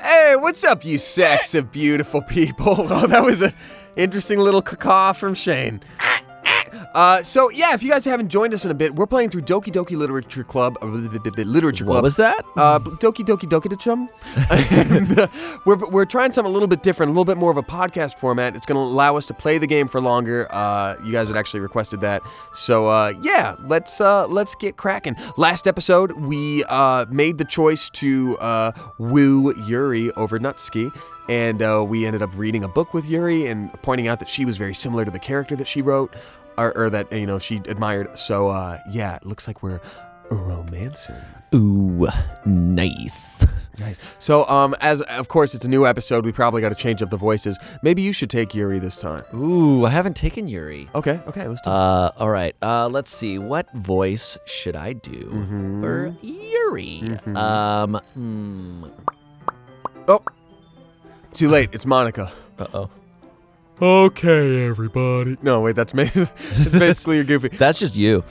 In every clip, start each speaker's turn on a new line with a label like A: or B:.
A: Hey, what's up, you sex of beautiful people? Oh, that was an interesting little caw from Shayne. So yeah, if you guys haven't joined us in a bit, we're playing through Doki Doki Literature Club.
B: What was that?
A: Doki Doki Doki Chum. And we're trying something a little bit different, a little bit more of a podcast format. It's going to allow us to play the game for longer. You guys had actually requested that, so yeah, let's get cracking. Last episode, we made the choice to woo Yuri over Nutski. And we ended up reading a book with Yuri and pointing out that she was very similar to the character that she wrote, or that, you know, she admired. So, yeah, it looks like we're romancing.
B: Ooh, nice.
A: Nice. So, as, of course, it's a new episode, we probably got to change up the voices. Maybe you should take Yuri this time.
B: Ooh, I haven't taken Yuri.
A: Okay, let's do it.
B: All right, let's see. What voice should I do for Yuri?
A: Oh, too late. It's Monica.
B: Uh-oh.
A: Okay, everybody. No, wait, that's me. It's basically your goofy.
B: That's just you.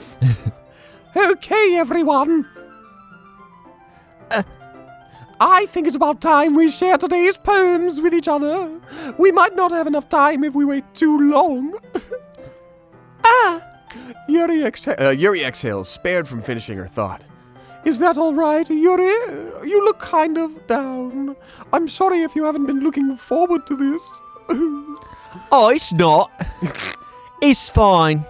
A: Okay, everyone. I think it's about time we share today's poems with each other. We might not have enough time if we wait too long. Yuri exhales, spared from finishing her thought. Is that all right, Yuri? You look kind of down. I'm sorry if you haven't been looking forward to this.
B: Oh, it's not. It's fine.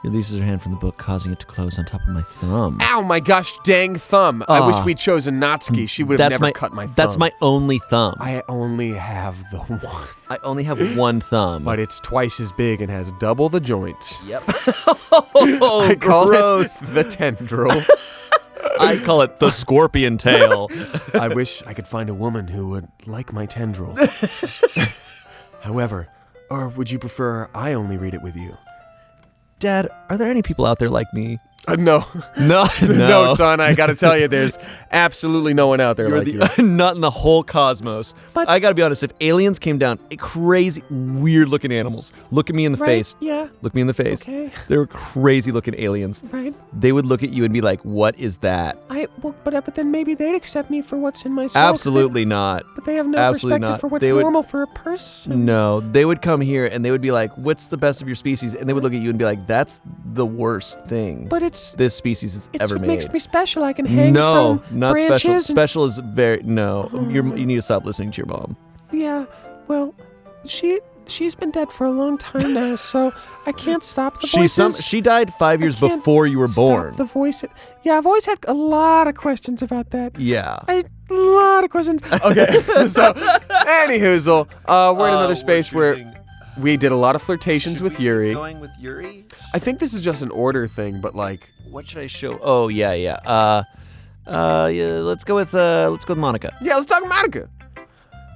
B: Releases her hand from the book, causing it to close on top of my thumb.
A: Ow, my gosh, dang thumb. I wish we'd chosen Natsuki. She would have never cut my thumb.
B: That's my only thumm.
A: I only have the one.
B: I only have one thumb.
A: But it's twice as big and has double the joints.
B: Yep.
A: I call
B: gross.
A: it the tendril.
B: I call it the scorpion tail.
A: I wish I could find a woman who would like my tendril. However, or would you prefer I only read it with you?
B: Dad, are there any people out there like me?
A: No.
B: No,
A: No, son, I gotta tell you, there's absolutely no one out there like you.
B: Not in the whole cosmos. But I gotta be honest, if aliens came down, crazy, weird-looking animals, look at me in the face.
A: Yeah.
B: Look me in the face.
A: Okay.
B: They were crazy-looking aliens.
A: Right.
B: They would look at you and be like, what is that?
A: But then maybe they'd accept me for what's in my soul.
B: Absolutely not.
A: But they have no
B: Absolutely
A: perspective
B: not.
A: for what's normal for a person.
B: No, they would come here and they would be like, what's the best of your species? And they would look at you and be like, that's the worst thing
A: But it's...
B: this species has ever made.
A: It makes me special. I can hang
B: No,
A: from
B: not
A: branches.
B: special. Special is very, no. You need to stop listening to your mom.
A: Yeah, well, she's been dead for a long time now, so I can't stop the voices.
B: She died 5 years
A: I can't
B: before you were born.
A: Stop the voice. Yeah, I've always had a lot of questions about that.
B: Yeah.
A: A lot of questions. Okay, so, anyhoozle, we're in another space where we did a lot of flirtations with Yuri.
B: Going with Yuri?
A: I think this is just an order thing, but like...
B: What should I show? Oh, yeah. Yeah, let's go with Monica.
A: Yeah, let's talk Monica.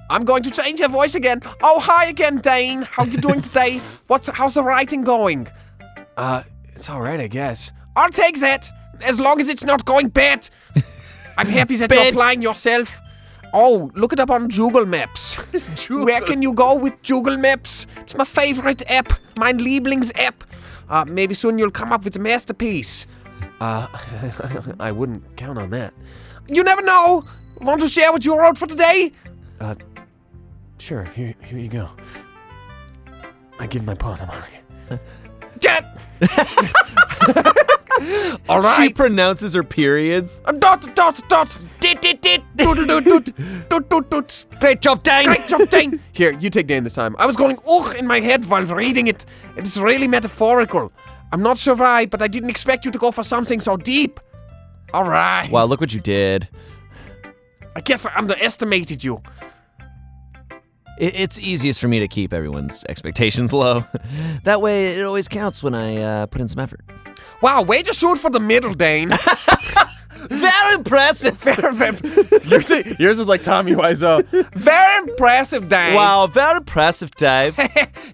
A: I'm going to change your voice again. Oh, hi again, Dane. How you doing today? How's the writing going? It's all right, I guess. I'll take that, as long as it's not going bad. I'm happy that you're applying yourself. Oh, look it up on Google Maps. Where can you go with Google Maps? It's my favorite app, mein Lieblings-App. Maybe soon you'll come up with a masterpiece. I wouldn't count on that. You never know. Want to share what you wrote for today? Sure. Here you go. I give my paw to Monica. Jet! All right.
B: She pronounces her periods.
A: Dot. Dit. Doodle doot.
B: Great job, Dane.
A: Great job, Dane. Here, you take Dane this time. I was going in my head while reading it. It's really metaphorical. I'm not sure why, but I didn't expect you to go for something so deep. All right.
B: Wow, look what you did.
A: I guess I underestimated you.
B: It's easiest for me to keep everyone's expectations low. That way, it always counts when I put in some effort.
A: Wow, way to shoot for the middle, Dane.
B: Very impressive.
A: Yours is like Tommy Wiseau. Very impressive, Dave.
B: Wow, very impressive, Dave.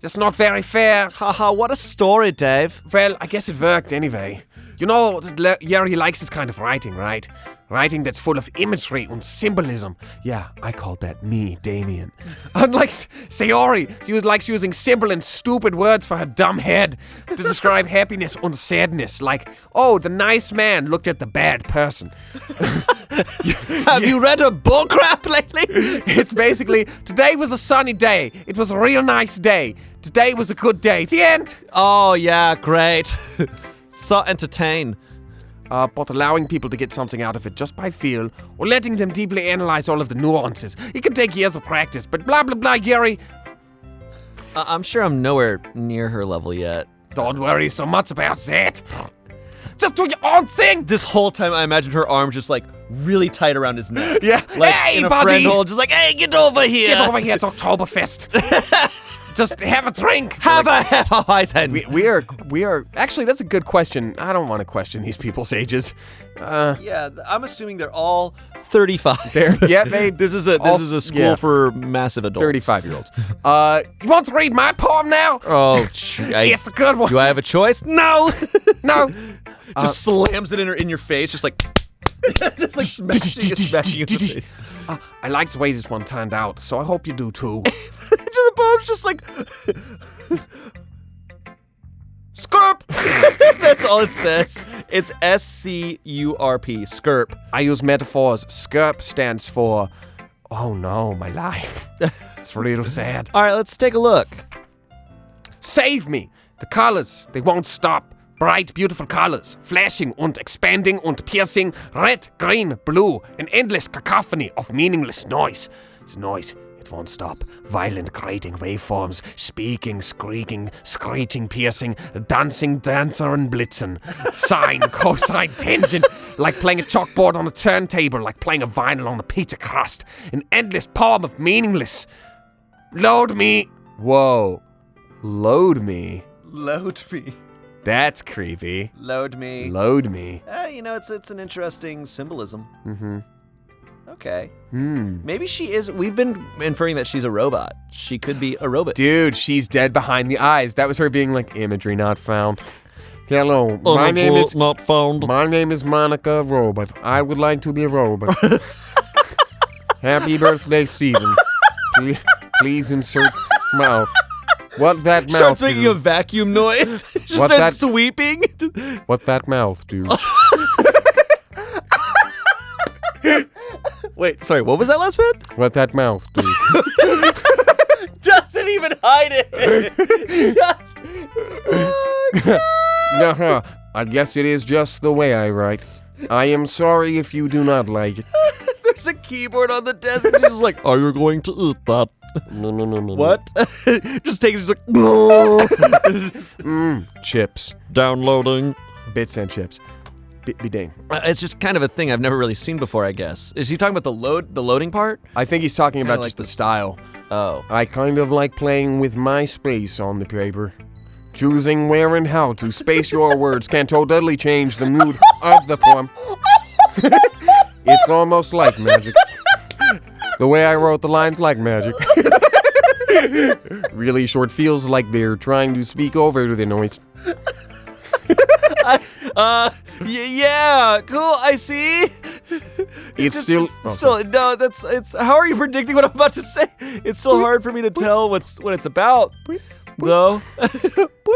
A: That's not very fair.
B: Haha, what a story, Dave.
A: Well, I guess it worked anyway. You know, Yuri likes this kind of writing, right? Writing that's full of imagery and symbolism. Yeah, I called that me, Damien. Unlike Sayori, she likes using simple and stupid words for her dumb head to describe happiness and sadness. Like, oh, the nice man looked at the bad person.
B: Have you read a bullcrap lately?
A: It's basically, today was a sunny day. It was a real nice day. Today was a good day. The end.
B: Oh, yeah, great. So entertain.
A: But allowing people to get something out of it just by feel, or letting them deeply analyze all of the nuances. It can take years of practice, but blah, blah, blah, Gary.
B: I'm sure I'm nowhere near her level yet.
A: Don't worry so much about that. Just do your own thing.
B: This whole time, I imagined her arms just like really tight around his neck.
A: Yeah.
B: Like
A: Hey,
B: in a
A: buddy.
B: friend hold, just like, hey, get over here.
A: Get over here, it's Oktoberfest. Just have a drink.
B: Have a Hefeweizen.
A: We are, actually, that's a good question. I don't want to question these people's ages.
B: Yeah, I'm assuming they're all 35. This is a school for massive adults.
A: 35-year-olds. You want to read my poem now?
B: Oh,
A: It's a good one.
B: Do I have a choice? No.
A: No.
B: Just slams it in your face, just like smashing you in the face.
A: I liked the way this one turned out, so I hope you do too.
B: The poem's just like Skirp. That's all it says. It's SCURP. Skirp.
A: I use metaphors. SCURP stands for, oh no, my life. It's real sad.
B: All right, let's take a look.
A: Save me. The colors, they won't stop. Bright, beautiful colors, flashing and expanding and piercing, red, green, blue, an endless cacophony of meaningless noise. This noise, it won't stop. Violent, grating waveforms, speaking, squeaking, screeching, piercing, dancing, dancer, and blitzen. Sine, cosine, tangent, like playing a chalkboard on a turntable, like playing a vinyl on a pizza crust. An endless poem of meaningless. Load me. Whoa. Load me.
B: Load me.
A: That's creepy.
B: Load me.
A: Load me.
B: It's an interesting symbolism.
A: Mm-hmm.
B: Okay. Maybe she is. We've been inferring that she's a robot. She could be a robot.
A: Dude, she's dead behind the eyes. That was her being like, imagery not found. Hello, my name is
B: not found.
A: My name is Monica Robot. I would like to be a robot. Happy birthday, Steven. Please insert mouth. What that mouth
B: Starts making
A: do?
B: a vacuum noise. Just
A: What
B: starts
A: that-
B: sweeping.
A: What that mouth do?
B: Wait, sorry, what was that last bit?
A: What that mouth do?
B: Doesn't even hide it.
A: Uh-huh. I guess it is just the way I write. I am sorry if you do not like it.
B: There's a keyboard on the desk and she's just like, are you going to eat that?
A: No.
B: What? Just takes it, just like, no.
A: Chips.
B: Downloading.
A: Bits and chips. Be dang.
B: It's just kind of a thing I've never really seen before, I guess. Is he talking about the loading part?
A: I think he's talking about
B: like
A: just the style.
B: Oh.
A: I kind of like playing with my space on the paper. Choosing where and how to space your words can totally change the mood of the poem. It's almost like magic. The way I wrote the lines like magic. Really short feels like they're trying to speak over the noise.
B: Yeah, cool, I see.
A: It's
B: no, how are you predicting what I'm about to say? It's still hard for me to tell what it's about, though.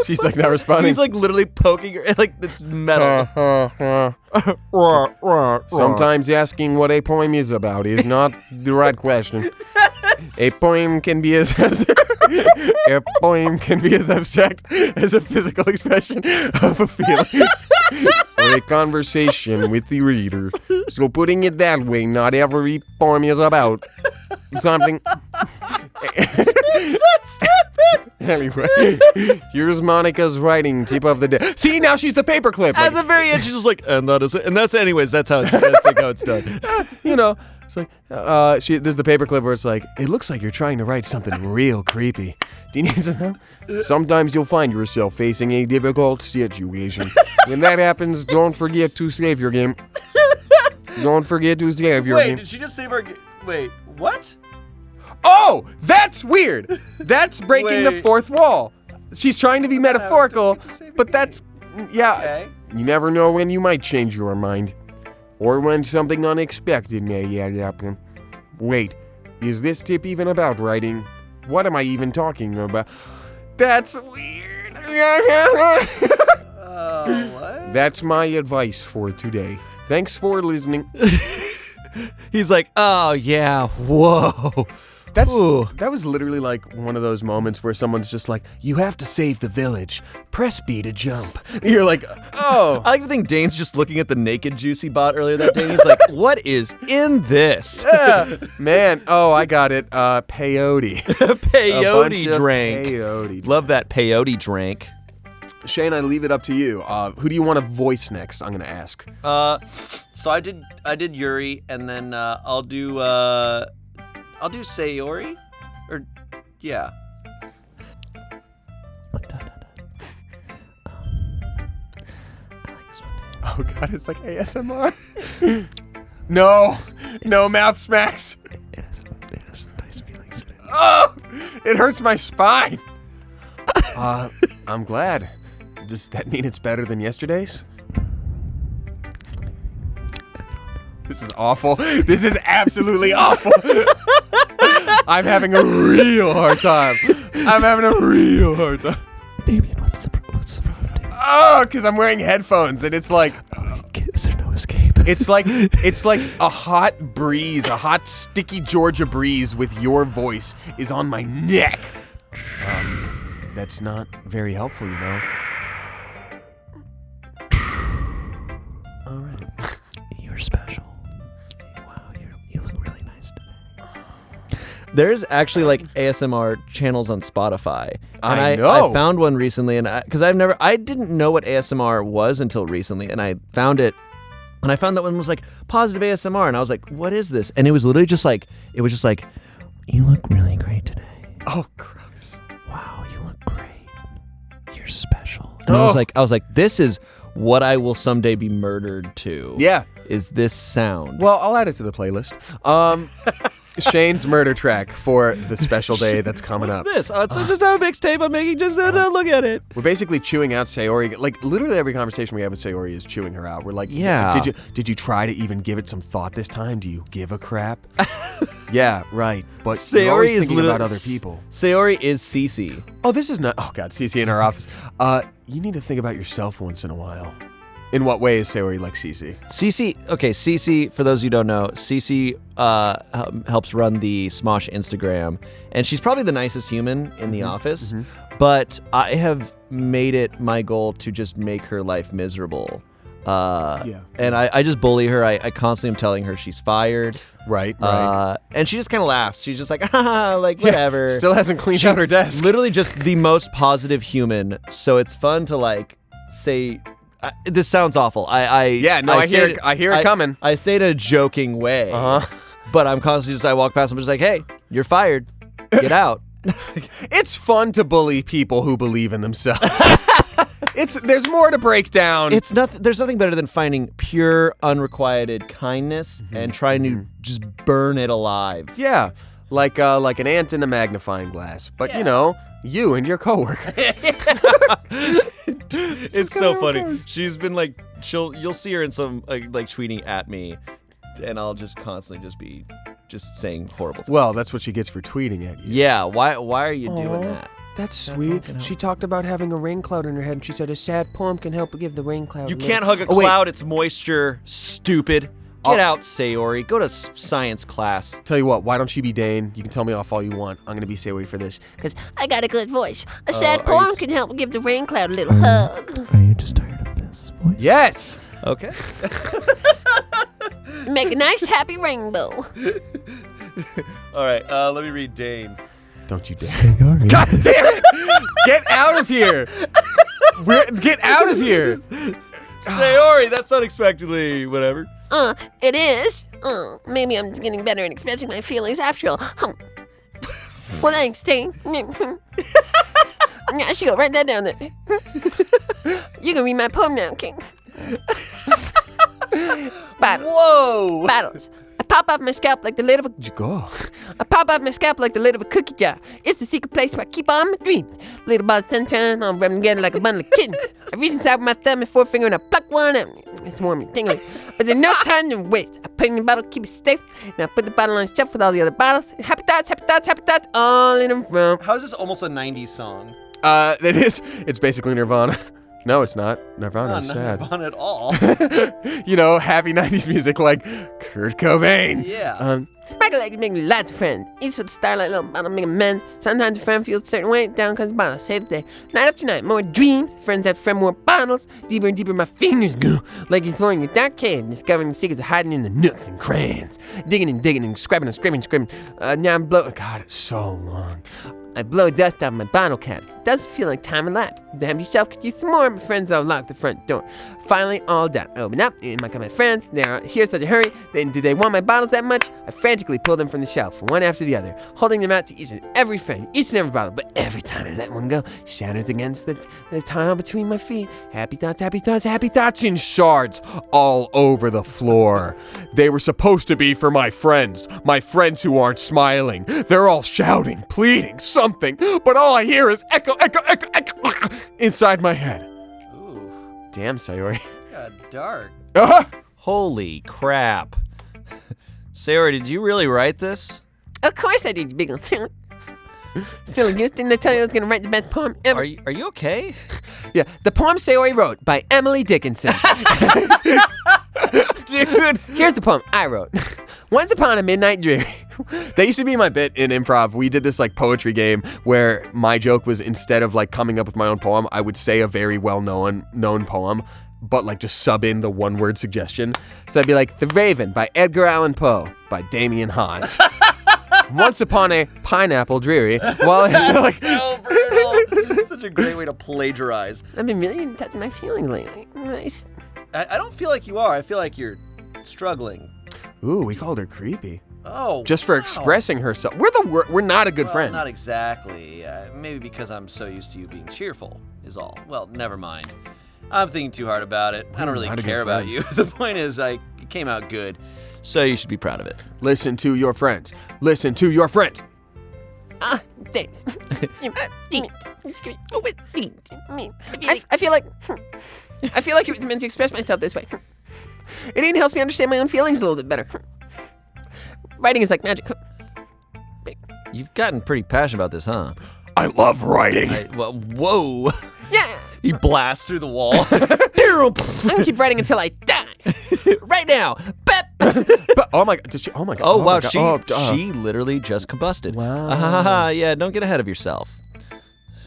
A: She's like not responding.
B: He's like literally poking her, like it's metal.
A: Sometimes asking what a poem is about is not the right question. A poem can be as abstract as a physical expression of a feeling or a conversation with the reader. So putting it that way, not every poem is about something.
B: It's so stupid.
A: Anyway, here's Monica's writing tip of the day. See, now she's the paperclip.
B: At the very end, she's just like, and that is it. And that's how it's done.
A: You know, it's like, there's the paperclip where it's like, it looks like you're trying to write something real creepy. Do you need some help? Sometimes you'll find yourself facing a difficult situation. When that happens, don't forget to save your game. Don't forget to save your game.
B: Wait, did she just save our game? Wait, what?
A: Oh, that's weird. That's breaking the
B: Wait.
A: fourth wall. She's trying to be metaphorical, but that's, yeah.
B: Okay.
A: You never know when you might change your mind. Or when something unexpected may happen. Wait, is this tip even about writing? What am I even talking about? That's weird.
B: What?
A: That's my advice for today. Thanks for listening.
B: He's like, oh yeah, whoa.
A: That was literally like one of those moments where someone's just like, you have to save the village. Press B to jump. You're like, oh.
B: I like to think Dane's just looking at the naked Juicy bot earlier that day. And he's like, what is in this?
A: Yeah. Man, oh, I got it. Peyote.
B: Peyote drink.
A: Peyote.
B: Love that peyote drink.
A: Shayne, I leave it up to you. Who do you want to voice next? I'm going to ask.
B: So I did Yuri, and then I'll do Sayori, or yeah.
A: Oh God, it's like ASMR. No, mouth smacks.
B: It has nice feelings in it.
A: Oh, it hurts my spine. I'm glad. Does that mean it's better than yesterday's? This is awful. This is absolutely awful. I'm having a real hard time.
B: Damien, what's the problem?
A: Oh, because I'm wearing headphones and it's like,
B: Is there no escape?
A: it's like a hot breeze, a hot sticky Georgia breeze with your voice is on my neck. That's not very helpful, you know. All right.
B: You're special. Wow, you look really nice today. There's actually like ASMR channels on Spotify. And
A: I know.
B: I found one recently, and because I didn't know what ASMR was until recently, and I found it, and I found that one was like positive ASMR, and I was like, what is this? And it was literally just like, you look really great today.
A: Oh, gross.
B: Wow, you look great. You're special. And I was like, this is what I will someday be murdered to.
A: Yeah.
B: Is this sound?
A: Well, I'll add it to the playlist. Shayne's murder track for the special day that's coming up.
B: What's this? It's just a mixtape I'm making. Just look at it.
A: We're basically chewing out Sayori. Like literally every conversation we have with Sayori is chewing her out. We're like,
B: yeah.
A: Did you try to even give it some thought this time? Do you give a crap? Yeah, right. But
B: Sayori
A: you're always
B: is
A: thinking about other people.
B: Sayori is Cece.
A: Oh, this is not. Oh God, Cece in our office. You need to think about yourself once in a while. In what way is Sayori like Cece?
B: Cece, for those of you who don't know, Cece helps run the Smosh Instagram, and she's probably the nicest human in the office, but I have made it my goal to just make her life miserable. And I just bully her. I constantly am telling her she's fired.
A: Right.
B: And she just kind of laughs. She's just like, like, whatever.
A: Yeah, still hasn't cleaned out her desk.
B: Literally just the most positive human, so it's fun to like say... this sounds awful. I
A: hear it coming.
B: I say it in a joking way, but I'm constantly just, I walk past, I'm just like, hey, you're fired. Get out.
A: It's fun to bully people who believe in themselves. There's more to break down.
B: There's nothing better than finding pure, unrequited kindness and trying to just burn it alive.
A: Yeah, like an ant in a magnifying glass. But you know, you and your coworkers.
B: It's so funny. She's been like, you'll see her in some like tweeting at me, and I'll just constantly just be saying horrible things.
A: Well, that's what she gets for tweeting at you.
B: Yeah. Why are you doing that?
A: That's sweet. She talked about having a rain cloud in her head, and she said a sad poem can help give the rain cloud.
B: You can't hug a cloud. It's moisture. Stupid. Get out, Sayori. Go to science class.
A: Tell you what, why don't you be Dane? You can tell me off all you want. I'm going to be Sayori for this.
C: Because I got a good voice. A sad poem can help give the rain cloud a little hug.
B: Are you just tired of this voice?
A: Yes.
B: Okay.
C: Make a nice, happy rainbow.
B: All right, let me read Dane.
A: Don't you dare.
B: Sayori.
A: God damn it! Get out of here! Get out of here!
B: Sayori, that's unexpectedly whatever.
C: It is. Maybe I'm just getting better at expressing my feelings after all. Well, thanks, Dane. I should go write that down there. You can read my poem now, King. Battles.
A: Whoa!
C: Battles. I pop off my scalp like the lid of a... I pop off my scalp like the lid of a cookie jar. It's the secret place where I keep all my dreams. Little ball of sunshine, I'll rub them together like a bundle of kittens. I reach inside with my thumb and forefinger and I pluck one out. It's warm and tingly. But there's no time to waste. I put it in the bottle, keep it safe. And I put the bottle on the shelf with all the other bottles. Happy thoughts, all in a row.
B: How is this almost a 90s song?
A: It is. It's basically Nirvana. No, it's not. Nirvana's sad.
B: Not at all.
A: You know, happy 90s music like Kurt Cobain.
B: Yeah.
C: Michael likes making lots of friends. Each with the starlight little bottle making amends. Sometimes a friend feels a certain way, down comes the bottle. Save the day. Night after night, more dreams. Friends after friend, more bottles. Deeper and deeper my fingers go. Like exploring a dark cave, discovering the secrets of hiding in the nooks and crannies. Digging and scrapping and screaming. Now I'm blowing. God, it's so long. I blow dust off my bottle caps. It doesn't feel like time elapsed. The empty shelf could use some more. My friends all locked the front door. Finally, all done. I open up, and my friends, they're here in such a hurry. Do they want my bottles that much? I frantically pull them from the shelf, one after the other, holding them out to each and every friend, each and every bottle. But every time I let one go, it shatters against the tile between my feet. Happy thoughts, in shards all over the floor. They were supposed to be for my friends who aren't smiling. They're all shouting, pleading, something, but all I hear is echo inside my head.
B: Ooh,
A: Damn, Sayori.
B: got dark.
A: Uh-huh.
B: Holy crap. Sayori, did you really write this?
C: Of course I did, big old Still, didn't I tell you I was going to write the best poem ever?
B: Are you okay?
A: Yeah, the poem Sayori wrote by Emily Dickinson.
B: Dude.
C: Here's the poem I wrote.
A: Once upon a midnight dreary. That used to be my bit in improv. We did this like poetry game where my joke was instead of like coming up with my own poem, I would say a very well-known poem, but like just sub in the one-word suggestion. So I'd be like, The Raven by Edgar Allan Poe by Damien Haas. Once upon a pineapple dreary. While like,
B: So brutal. Such a great way to plagiarize.
C: I've been really in touch with my feelings lately. Nice.
B: I don't feel like you are. I feel like you're struggling.
A: ooh, we called her creepy.
B: Oh,
A: Just for
B: wow.
A: expressing herself. We're not a good
B: Well,
A: friend.
B: Not exactly. Maybe because I'm so used to you being cheerful is all. Well, never mind. I'm thinking too hard about it. I don't really
A: not a good
B: care about
A: friend.
B: you. The point is, it came out good, so you should be proud of it.
A: Listen to your friends. Listen to your friends.
C: Ah, thanks. I feel like it was meant to express myself this way. It even helps me understand my own feelings a little bit better. Writing is like magic.
B: You've gotten pretty passionate about this, huh?
A: I love writing.
B: Well, whoa.
C: Yeah,
B: He blasts through the wall.
C: I'm gonna keep writing until I die.
B: Right now. Bep.
A: But, oh my god, did she? Oh my god.
B: Oh,
A: my
B: wow,
A: God.
B: she literally just combusted.
A: Wow.
B: Yeah, don't get ahead of yourself.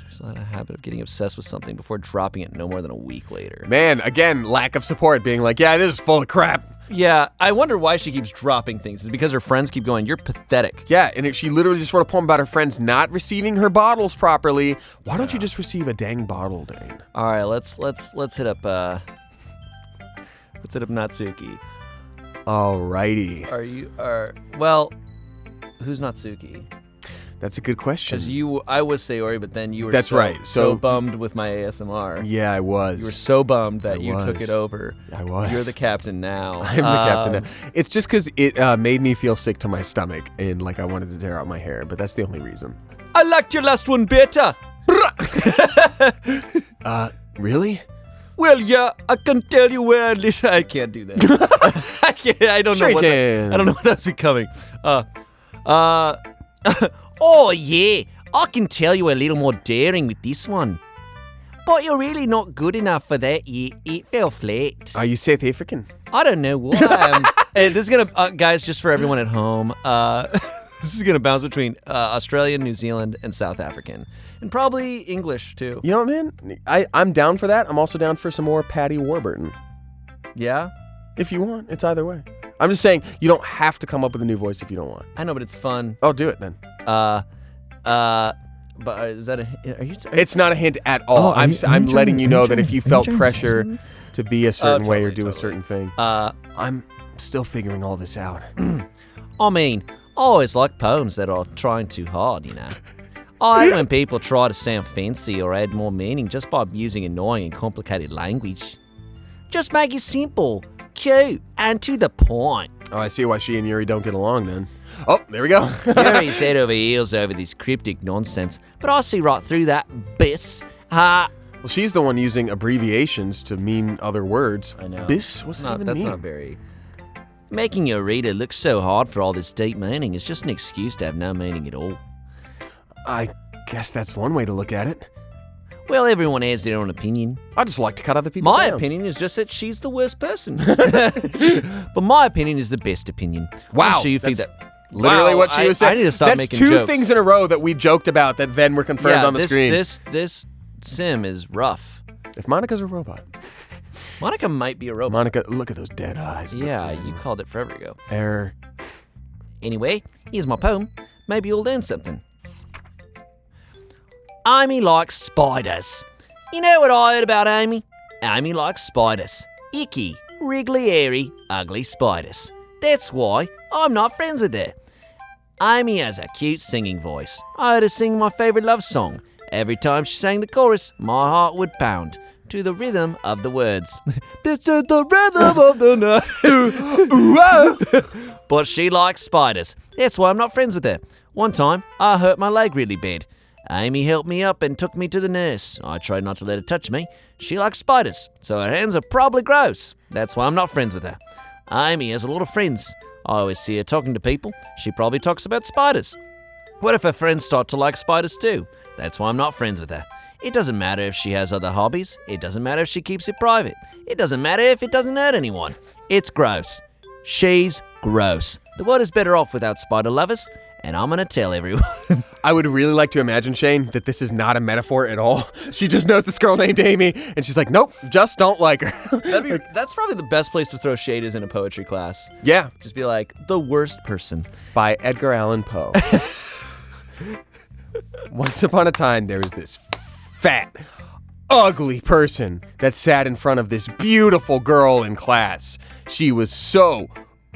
B: There's a habit of getting obsessed with something before dropping it no more than a week later.
A: Man, again, lack of support, being like, yeah, this is full of crap.
B: Yeah, I wonder why she keeps dropping things. Is it because her friends keep going, you're pathetic?
A: Yeah, and she literally just wrote a poem about her friends not receiving her bottles properly. Why don't you just receive a dang bottle, Dane?
B: All right, let's hit up Natsuki.
A: Alrighty.
B: Well, who's Natsuki?
A: That's a good question.
B: Because I was Sayori, but then you were
A: That's right.
B: so
A: So-
B: bummed with my ASMR.
A: Yeah, I was.
B: You were so bummed that
A: I
B: you took
A: was.
B: it over.
A: I was.
B: You're the captain now.
A: I'm the captain now. It's just because it made me feel sick to my stomach and like I wanted to tear out my hair, but that's the only reason.
B: I liked your last one better.
A: Really?
B: Well, yeah, I can tell you where I can't do that. I don't know
A: Sure
B: what
A: you can.
B: I don't know what that's coming. Oh yeah, I can tell you a little more daring with this one. But you're really not good enough for that yet. It fell flat.
A: Are you South African?
B: I don't know what I am. And this is gonna, guys, just for everyone at home, this is gonna bounce between Australian, New Zealand, and South African, and probably English too.
A: You know what, man? I'm down for that. I'm also down for some more Patty Warburton.
B: Yeah,
A: If you want, it's either way. I'm just saying you don't have to come up with a new voice if you don't want.
B: I know, but it's fun.
A: Oh, do it then.
B: But is that are you?
A: It's not a hint at all. I'm letting you know that if you felt pressure to be a certain way or do a certain thing, I'm still figuring all this out.
B: I mean, I always like poems that are trying too hard, you know. I hate when people try to sound fancy or add more meaning just by using annoying and complicated language. Just make it simple, cute, and to the point.
A: Oh, I see why she and Yuri don't get along then. Oh, there we go.
B: Yuri's head over heels over this cryptic nonsense, but I see right through that, bis.
A: Well, she's the one using abbreviations to mean other words.
B: I know.
A: This? What's that even
B: That's
A: mean?
B: not very... Making your reader look so hard for all this deep meaning is just an excuse to have no meaning at all.
A: I guess that's one way to look at it.
B: Well, everyone has their own opinion.
A: I just like to cut other people
B: My
A: down.
B: opinion is just that she's the worst person. But my opinion is the best opinion.
A: Wow,
B: I'm sure you think
A: that's
B: that.
A: Literally
B: Wow,
A: what she was saying.
B: I need to stop
A: That's
B: making
A: two
B: jokes.
A: things in a row that we joked about that then were confirmed on the screen.
B: This sim is rough.
A: If Monica's a robot.
B: Monica might be a robot.
A: Monica, look at those dead eyes.
B: Yeah, you called it forever ago.
A: Error.
B: Anyway, here's my poem. Maybe you'll learn something. Amy likes spiders. You know what I heard about Amy? Amy likes spiders. Icky, wriggly, hairy, ugly spiders. That's why I'm not friends with her. Amy has a cute singing voice. I heard her sing my favourite love song. Every time she sang the chorus, my heart would pound to the rhythm of the words. This is the rhythm of the night. But she likes spiders. That's why I'm not friends with her. One time, I hurt my leg really bad. Amy helped me up and took me to the nurse. I tried not to let her touch me. She likes spiders, so her hands are probably gross. That's why I'm not friends with her. Amy has a lot of friends. I always see her talking to people. She probably talks about spiders. What if her friends start to like spiders too? That's why I'm not friends with her. It doesn't matter if she has other hobbies. It doesn't matter if she keeps it private. It doesn't matter if it doesn't hurt anyone. It's gross. She's gross. The world is better off without spider lovers, and I'm gonna tell everyone.
A: I would really like to imagine, Shayne, that this is not a metaphor at all. She just knows this girl named Amy, and she's like, nope, just don't like her.
B: That's probably the best place to throw shade is in a poetry class.
A: Yeah,
B: Just be like, the worst person.
A: by Edgar Allan Poe. Once upon a time, there was this fat, ugly person that sat in front of this beautiful girl in class. She was so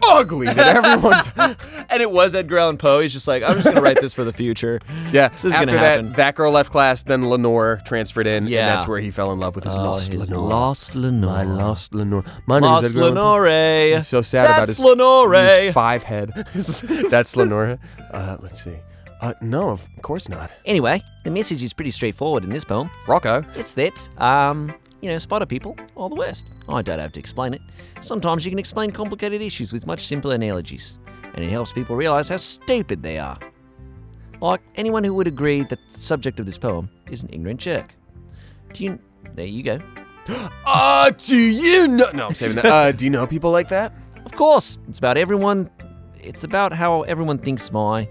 A: ugly that everyone...
B: And it was Edgar Allan Poe. He's just like, I'm just going to write this for the future.
A: Yeah,
B: This is
A: after
B: gonna happen.
A: that girl left class, then Lenore transferred in,
B: Yeah.
A: and that's where he fell in love with his lost
B: his
A: Lenore.
B: Lost Lenore.
A: My lost Lenore. My name is
B: Lost
A: Edgar Allan Poe.
B: Lenore.
A: He's so sad about
B: That's
A: his
B: Lenore.
A: his 5 head. That's Lenore. Let's see. No, of course not.
B: Anyway, the message is pretty straightforward in this poem.
A: Rocco.
B: It's that, spider people are the worst. I don't have to explain it. Sometimes you can explain complicated issues with much simpler analogies, and it helps people realize how stupid they are. Like anyone who would agree that the subject of this poem is an ignorant jerk. There you go.
A: Do you know? No, I'm saving that. Do you know people like that?
B: Of course, it's about how everyone thinks my...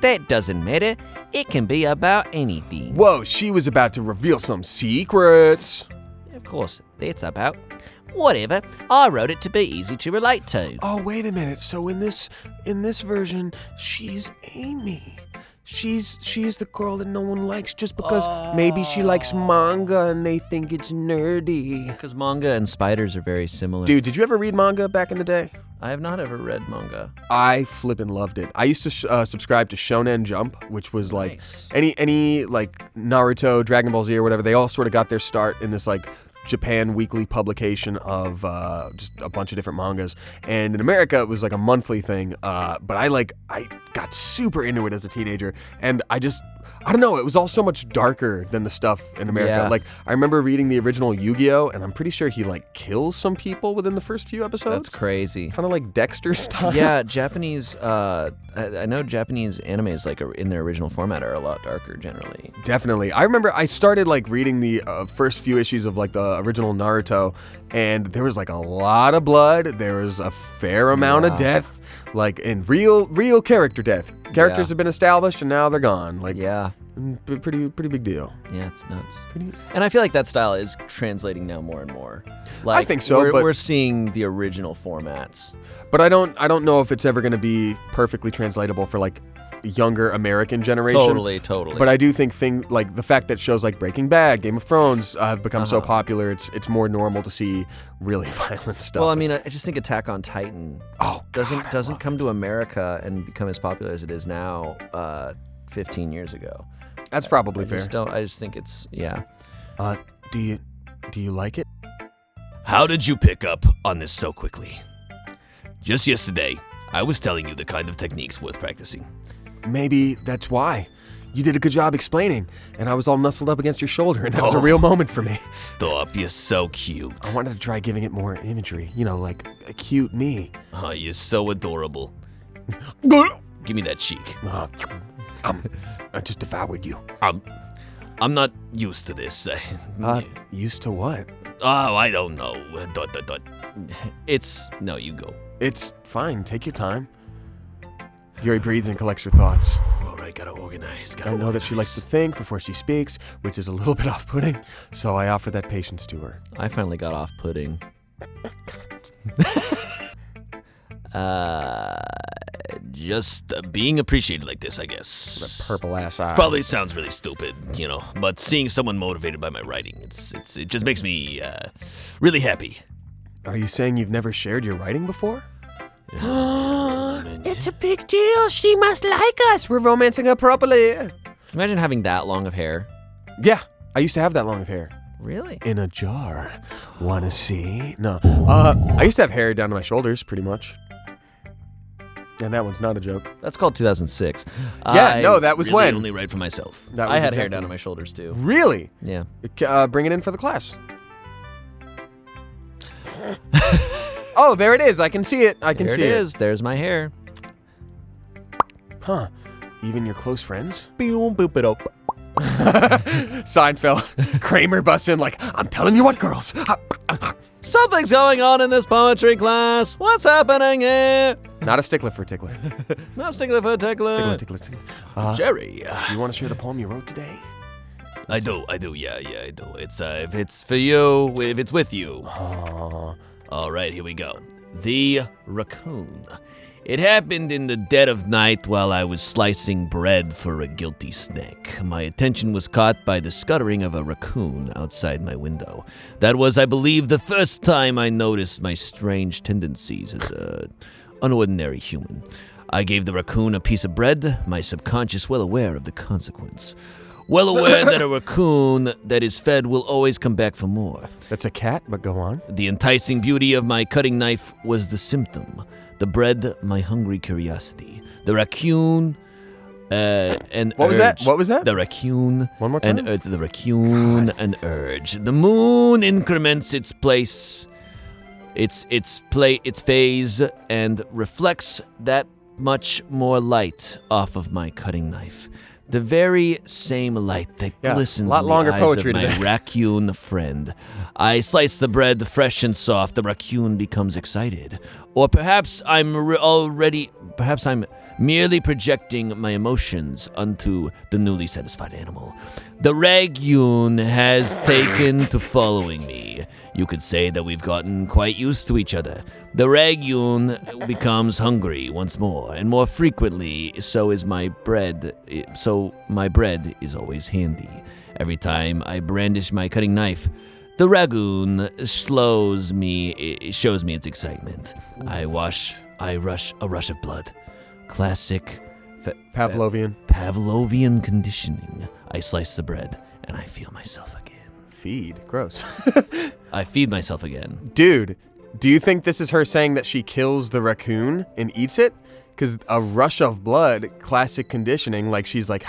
B: That doesn't matter. It can be about anything.
A: Whoa, she was about to reveal some secrets.
B: Of course, that's about... Whatever. I wrote it to be easy to relate to.
A: Oh, wait a minute. So in this version, she's Amy. She's the girl that no one likes just because maybe she likes manga and they think it's nerdy.
B: Because manga and spiders are very similar.
A: Dude, did you ever read manga back in the day?
B: I have not ever read manga.
A: I flippin' loved it. I used to subscribe to Shonen Jump, which was like
B: Nice.
A: any like Naruto, Dragon Ball Z or whatever. They all sort of got their start in this like Japan weekly publication of just a bunch of different mangas. And in America, it was like a monthly thing. But I got super into it as a teenager. And I don't know, it was all so much darker than the stuff in America.
B: Yeah.
A: Like, I remember reading the original Yu-Gi-Oh! And I'm pretty sure he like kills some people within the first few episodes.
B: That's crazy.
A: Kind of like Dexter style.
B: Yeah, Japanese, I know Japanese animes like in their original format are a lot darker generally.
A: Definitely. I remember I started like reading the first few issues of like the original Naruto, and there was like a lot of blood. There was a fair amount of death, like in real character death. Characters have been established and now they're gone. Like,
B: Yeah.
A: pretty big deal.
B: Yeah, it's nuts. And I feel like that style is translating now more and more. Like,
A: I think so,
B: We're
A: but
B: seeing the original formats.
A: But I don't know if it's ever going to be perfectly translatable for like younger American generation.
B: Totally.
A: But I do think like the fact that shows like Breaking Bad, Game of Thrones have become so popular, it's more normal to see really violent stuff.
B: Well, I mean, I just think Attack on Titan
A: I
B: doesn't
A: love
B: come
A: it.
B: to America and become as popular as it is now 15 years ago.
A: That's probably fair.
B: I just think it's, yeah.
A: Do you like it?
D: How did you pick up on this so quickly? Just yesterday, I was telling you the kind of techniques worth practicing.
A: Maybe that's why. You did a good job explaining, and I was all nestled up against your shoulder, and that was a real moment for me.
D: Stop, you're so cute.
A: I wanted to try giving it more imagery, like a cute me.
D: Oh, you're so adorable. Give me that cheek.
A: I just devoured you.
D: I'm not used to this.
A: Used to what?
D: Oh, I don't know.
B: No, you go.
A: It's fine. Take your time. Yuri breathes and collects her thoughts.
D: All right, gotta organize.
A: I know that she likes to think before she speaks, which is a little bit off-putting, so I offer that patience to her.
B: I finally got off-putting.
D: Just being appreciated like this, I guess.
A: The purple-ass eyes.
D: Probably sounds really stupid, but seeing someone motivated by my writing, it just makes me really happy.
A: Are you saying you've never shared your writing before?
C: It's a big deal. She must like us. We're romancing her properly.
B: Imagine having that long of hair.
A: Yeah, I used to have that long of hair.
B: Really?
A: In a jar. Wanna see? No. I used to have hair down to my shoulders, pretty much. And that one's not a joke.
B: That's called 2006.
A: Yeah, that was
D: really
A: when.
D: only write for myself.
A: That
B: I
A: was
B: had hair
A: exactly-
B: down to my shoulders too.
A: Really?
B: Yeah.
A: Bring it in for the class. Oh, there it is. I can see it. I can
B: There
A: see
B: it
A: it.
B: is. There's my hair.
A: Huh. Even your close friends?
B: Boom, boop it up.
A: Seinfeld. Kramer busts in like, I'm telling you what, girls.
B: Something's going on in this poetry class. What's happening here?
A: Not a stickler for tickler.
B: Not stickler for tickler.
A: Stickler, tickler.
D: Jerry.
A: Do you want to share the poem you wrote today?
D: I do, yeah, I do. It's if it's for you, if it's with you.
A: Aww.
D: All right, here we go. The Raccoon. It happened in the dead of night while I was slicing bread for a guilty snack. My attention was caught by the scuttering of a raccoon outside my window. That was, I believe, the first time I noticed my strange tendencies as an unordinary human. I gave the raccoon a piece of bread, my subconscious well aware of the consequence. Well aware that a raccoon that is fed will always come back for more.
A: That's a cat, but go on.
D: The enticing beauty of my cutting knife was the symptom. The bread, my hungry curiosity. The raccoon, an
A: What was
D: urge.
A: that? What was that?
D: The raccoon.
A: One more time?
D: The raccoon, an urge. The moon increments its place, its phase, and reflects that much more light off of my cutting knife. The very same light that
A: Yeah,
D: glistens
A: lot
D: in
A: longer
D: the eyes
A: poetry
D: of my
A: today.
D: raccoon friend. I slice the bread fresh and soft. The raccoon becomes excited. Or perhaps I'm merely projecting my emotions onto the newly satisfied animal. The raccoon has taken to following me. You could say that we've gotten quite used to each other. The raccoon becomes hungry once more, and more frequently, so my bread is always handy. Every time I brandish my cutting knife, the raccoon shows me its excitement. A rush of blood. Classic Pavlovian conditioning. I slice the bread, and I feel myself again.
A: Feed. Gross.
D: I feed myself again.
A: Dude, do you think this is her saying that she kills the raccoon and eats it? Because a rush of blood, classic conditioning, like she's like,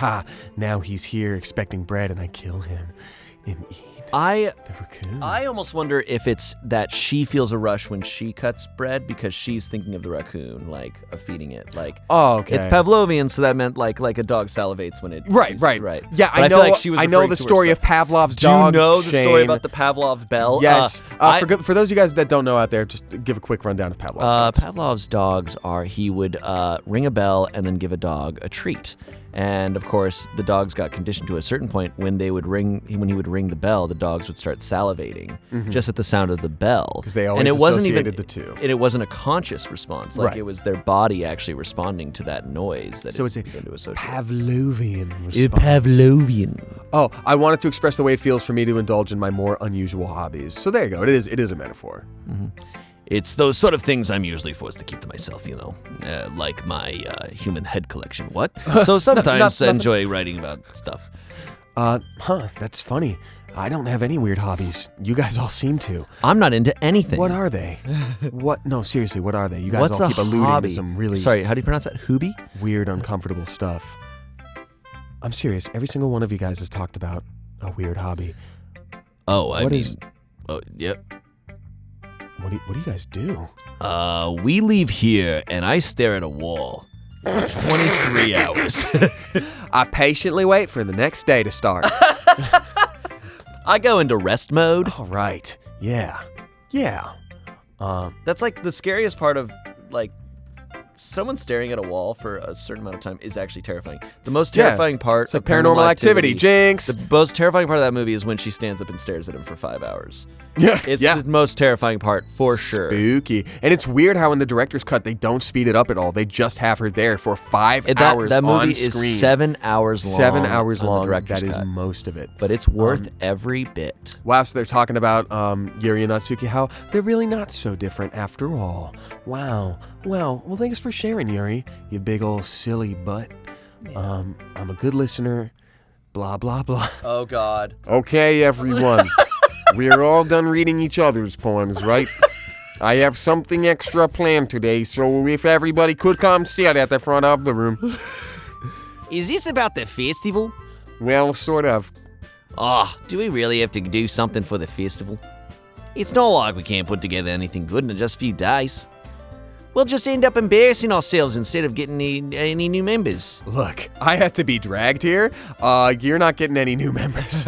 A: now he's here expecting bread and I kill him and eat the raccoon.
B: I almost wonder if it's that she feels a rush when she cuts bread because she's thinking of the raccoon, like of feeding it. Like,
A: Oh, okay.
B: it's Pavlovian, so that meant like a dog salivates when it.
A: Right.
B: But
A: Yeah, I
B: feel
A: know.
B: like she was
A: I know
B: referring
A: the
B: to
A: story of
B: herself.
A: Pavlov's
B: Do you
A: dogs.
B: know the story
A: Shayne.
B: about the Pavlov bell?
A: Yes.
B: I-
A: For those of you guys that don't know out there, just give a quick rundown of Pavlov's dogs.
B: Pavlov's dogs are he would ring a bell and then give a dog a treat. And of course, the dogs got conditioned to a certain point when he would ring the bell, the dogs would start salivating just at the sound of the bell.
A: 'Cause they always
B: and it wasn't even
A: associated the two.
B: And it wasn't a conscious response. Like
A: Right.
B: it was their body actually responding to that noise that
A: So
B: it
A: it's a
B: began to associate.
A: Pavlovian response.
B: Pavlovian.
A: Oh, I wanted to express the way it feels for me to indulge in my more unusual hobbies. So there you go. It is a metaphor.
D: It's those sort of things I'm usually forced to keep to myself, like my human head collection. What? So sometimes I
A: nothing.
D: enjoy writing about stuff.
A: That's funny. I don't have any weird hobbies. You guys all seem to.
B: I'm not into anything.
A: What are they? What? No, seriously, what are they? You guys
B: What's
A: all
B: a
A: keep alluding
B: hobby?
A: to some really
B: Sorry, how do you pronounce that? Hooby?
A: weird, uncomfortable stuff. I'm serious. Every single one of you guys has talked about a weird hobby.
D: Oh,
A: What is-
D: Oh, yep.
A: What do you guys do?
D: We leave here, and I stare at a wall for 23 hours.
A: I patiently wait for the next day to start.
B: I go into rest mode.
A: All right. Yeah.
B: That's like the scariest part of like someone staring at a wall for a certain amount of time is actually terrifying. The most terrifying part
A: It's a
B: of
A: Paranormal Activity. Jinx.
B: The most terrifying part of that movie is when she stands up and stares at him for 5 hours.
A: Yeah.
B: It's the most terrifying part for sure.
A: Spooky. And it's weird how in the director's cut they don't speed it up at all. They just have her there for 5 hours
B: that movie
A: on screen.
B: is 7 hours long.
A: 7 hours
B: on the
A: long.
B: director's
A: That is
B: cut.
A: most of it.
B: But it's worth every bit.
A: Wow, so they're talking about Yuri and Natsuki, how they're really not so different after all. Wow. Well, thanks for sharing, Yuri. You big old silly butt. I'm a good listener. Blah, blah, blah.
B: Oh, God.
A: Okay, everyone. We're all done reading each other's poems, right? I have something extra planned today, so if everybody could come sit at the front of the room.
D: Is this about the festival?
A: Well, sort of.
D: Oh, do we really have to do something for the festival? It's not like we can't put together anything good in just a few days. We'll just end up embarrassing ourselves instead of getting any new members.
A: Look, I had to be dragged here. You're not getting any new members.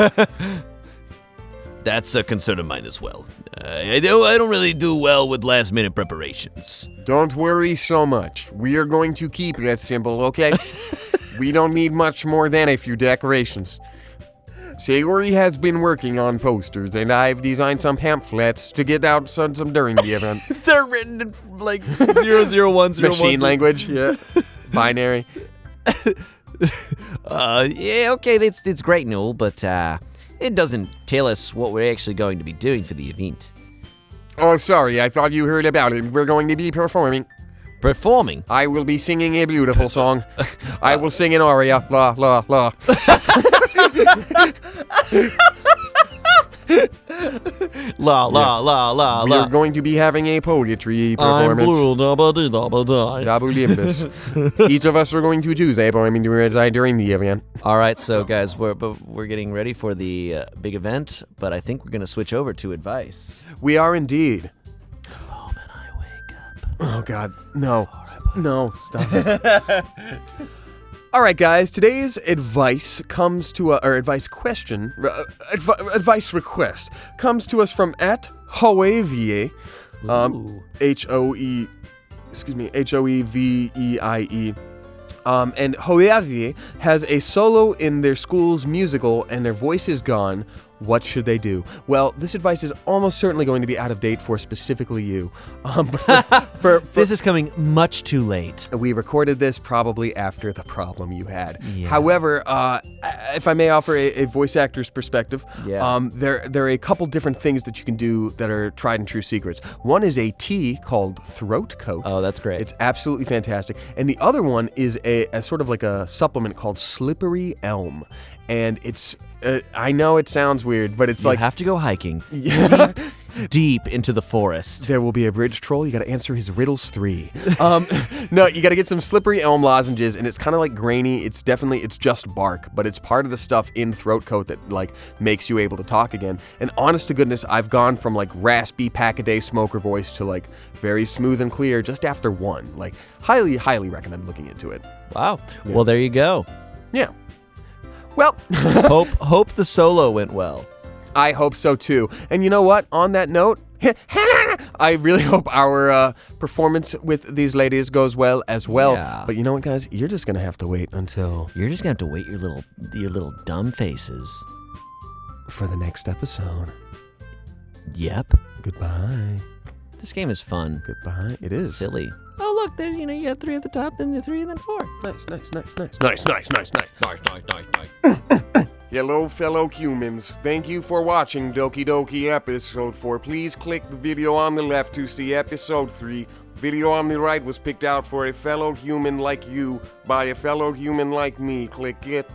D: That's a concern of mine as well. I don't really do well with last-minute preparations.
A: Don't worry so much. We are going to keep it simple, okay? We don't need much more than a few decorations. Sayori has been working on posters, and I've designed some pamphlets to get out some during the event.
B: They're written in like 00101.
A: Machine language, yeah. Binary.
D: Yeah, okay, it's great and all, but it doesn't tell us what we're actually going to be doing for the event.
A: Oh, sorry, I thought you heard about it. We're going to be performing.
D: Performing?
A: I will be singing a beautiful song. I will sing an aria. La, la, la.
B: La la la la
A: We
B: la.
A: are going to be having a poetry
B: I'm
A: performance.
B: blue, da-ba-dee-da-ba-die.
A: Dabulibus. Each of us are going to choose a poem to recite during the event.
B: All right, so guys, we're getting ready for the big event, but I think we're gonna switch over to advice.
A: We are indeed.
B: The moment I wake up.
A: Oh, God. No. No, stop it. All right, guys. Today's advice comes to advice question, advice request comes to us from @Hoevier, Hoeveie. And Hoevier has a solo in their school's musical, and their voice is gone. What should they do? Well, this advice is almost certainly going to be out of date for specifically you. For
B: This is coming much too late.
A: we recorded this probably after the problem you had.
B: Yeah.
A: However, if I may offer a voice actor's perspective,
B: Yeah.
A: there are a couple different things that you can do that are tried and true secrets. One is a tea called throat coat.
B: Oh, that's great.
A: It's absolutely fantastic. And the other one is a sort of like a supplement called Slippery Elm. And it's, I know it sounds weird, but it's
B: you
A: like,
B: have to go hiking
A: yeah.
B: deep into the forest.
A: There will be a bridge troll. You got to answer his riddles 3. No, you got to get some slippery elm lozenges, and it's kind of like grainy. It's just bark, but it's part of the stuff in throat coat that like makes you able to talk again. And honest to goodness, I've gone from like raspy pack-a-day smoker voice to like very smooth and clear just after one. Like highly, highly recommend looking into it.
B: Wow. Well, there you go.
A: Yeah. Well,
B: Hope the solo went well.
A: I hope so too. And you know what? On that note, I really hope our performance with these ladies goes well as well.
B: Yeah.
A: But you know what, guys? You're just gonna have to wait until
B: You're just gonna have to wait your little dumb faces.
A: for the next episode.
B: Yep.
A: Goodbye.
B: This game is fun.
A: Goodbye. It is.
B: Silly. Oh look, there's you got 3 at the top, then the 3, and then 4.
A: Nice.
D: Nice.
A: Hello, fellow humans. Thank you for watching Doki Doki episode 4. Please click the video on the left to see episode 3. Video on the right was picked out for a fellow human like you by a fellow human like me. Click it.